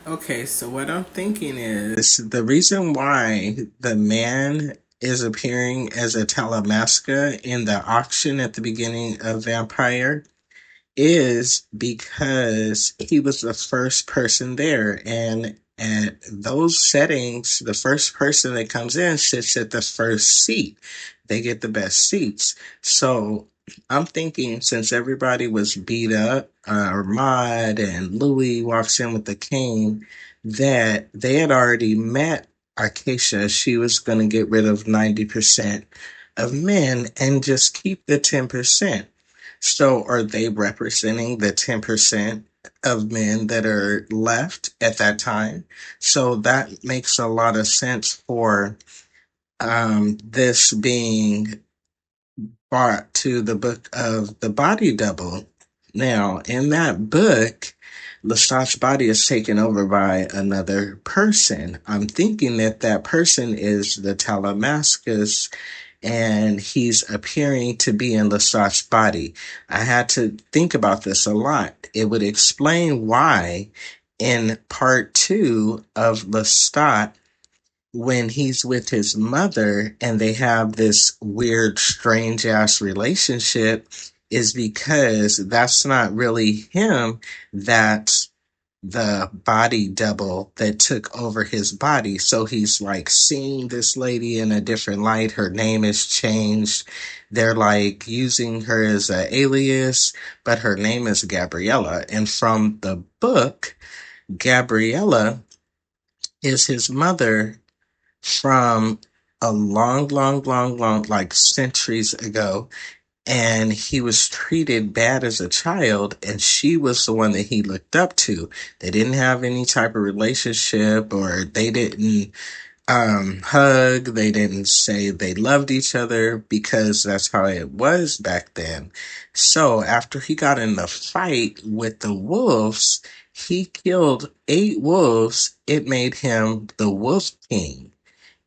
Okay, so what I'm thinking is the reason why the man is appearing as a Talamasca in the auction at the beginning of Vampire is because he was the first person there. And at those settings, the first person that comes in sits at the first seat. They get the best seats. So I'm thinking since everybody was beat up, Ahmad and Louis walks in with the cane, that they had already met Acacia. She was going to get rid of 90% of men and just keep the 10%. So are they representing the 10% of men that are left at that time? So that makes a lot of sense for this being brought to the book of the body double. Now, in that book, Lestat's body is taken over by another person. I'm thinking that that person is the Talamascus and he's appearing to be in Lestat's body. I had to think about this a lot. It would explain why in part two of Lestat, when he's with his mother and they have this weird, strange ass relationship, is because that's not really him. That's the body double that took over his body. So he's like seeing this lady in a different light. Her name is changed. They're like using her as an alias, but her name is Gabriella. And from the book, Gabriella is his mother from a long, long, long, long, like centuries ago. And he was treated bad as a child, and she was the one that he looked up to. They didn't have any type of relationship, or they didn't hug. They didn't say they loved each other because that's how it was back then. So after he got in the fight with the wolves, he killed 8 wolves. It made him the Wolf King,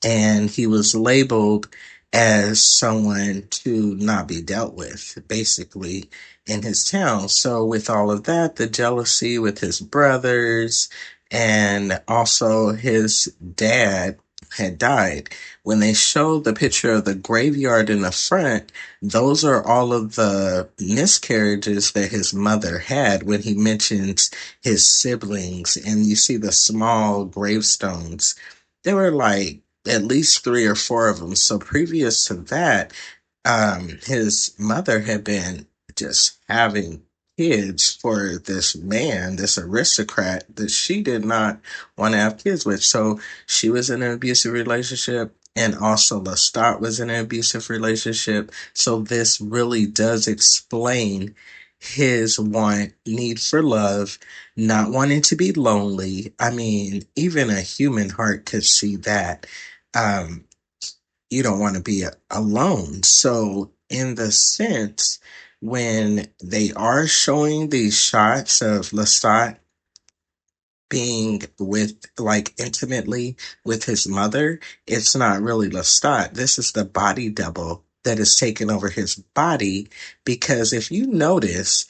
and he was labeled as someone to not be dealt with, basically, in his town. So, with all of that, the jealousy with his brothers, and also his dad had died. When they showed the picture of the graveyard in the front, those are all of the miscarriages that his mother had when he mentions his siblings. And you see the small gravestones. They were like at least 3 or 4 of them. So previous to that, his mother had been just having kids for this man, this aristocrat that she did not want to have kids with. So she was in an abusive relationship. And also Lestat was in an abusive relationship. So this really does explain his need for love, not wanting to be lonely. I mean, even a human heart could see that. Um, you don't want to be alone. So, in the sense, when they are showing these shots of Lestat being with, like, intimately with his mother, it's not really Lestat. This is the body double that is taking over his body. Because if you notice,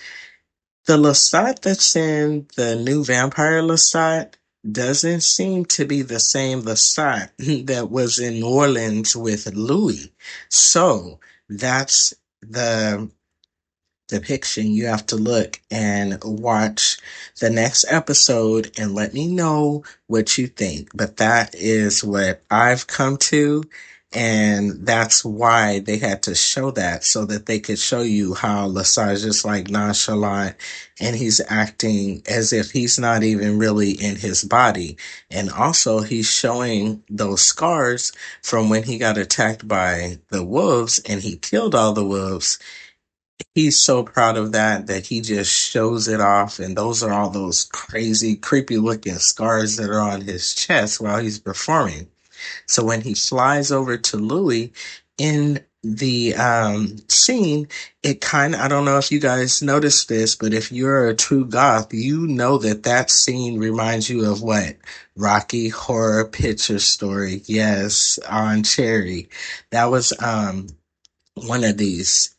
the Lestat that's in the new Vampire Lestat doesn't seem to be the same Lestat that was in New Orleans with Louis. So that's the depiction. You have to look and watch the next episode and let me know what you think. But that is what I've come to. And that's why they had to show that so that they could show you how Lesage is like nonchalant and he's acting as if he's not even really in his body. And also he's showing those scars from when he got attacked by the wolves and he killed all the wolves. He's so proud of that that he just shows it off, and those are all those crazy, creepy looking scars that are on his chest while he's performing. So when he flies over to Louis in the scene, it kind of, I don't know if you guys noticed this, but if you're a true goth, you know that that scene reminds you of what? Rocky Horror Picture Story. Yes, on Cherry. That was one of these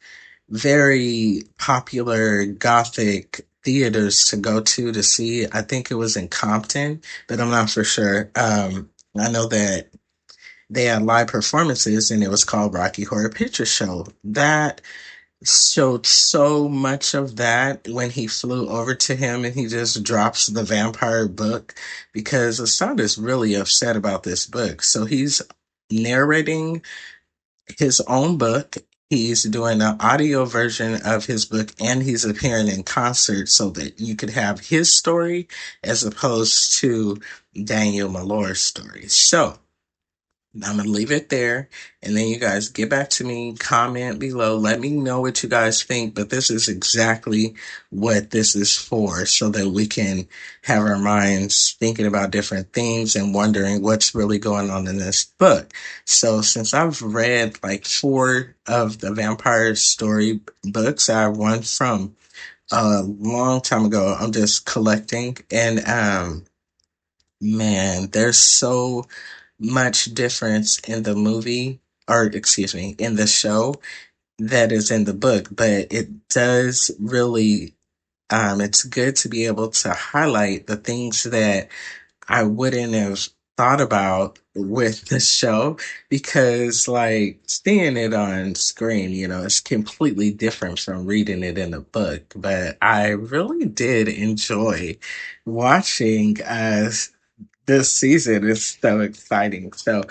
very popular gothic theaters to go to see. I think it was in Compton, but I'm not for sure. I know that they had live performances and it was called Rocky Horror Picture Show. That showed so much of that when he flew over to him and he just drops the vampire book because Assad is really upset about this book. So he's narrating his own book. He's doing an audio version of his book and he's appearing in concert so that you could have his story as opposed to Daniel Malore's story. So I'm gonna leave it there, and then you guys get back to me, comment below, let me know what you guys think. But this is exactly what this is for, so that we can have our minds thinking about different things and wondering what's really going on in this book. So, since I've read like four of the vampire story books, I have one from a long time ago. I'm just collecting, and man, there's so much difference in the movie, or excuse me, in the show that is in the book, but it does really, it's good to be able to highlight the things that I wouldn't have thought about with the show because like seeing it on screen, it's completely different from reading it in a book. But I really did enjoy watching this season. Is so exciting. So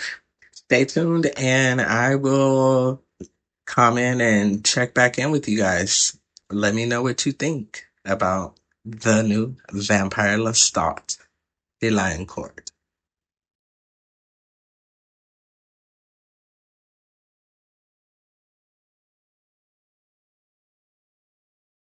stay tuned and I will comment and check back in with you guys. Let me know what you think about the new Vampire Lestat, the Lion Court.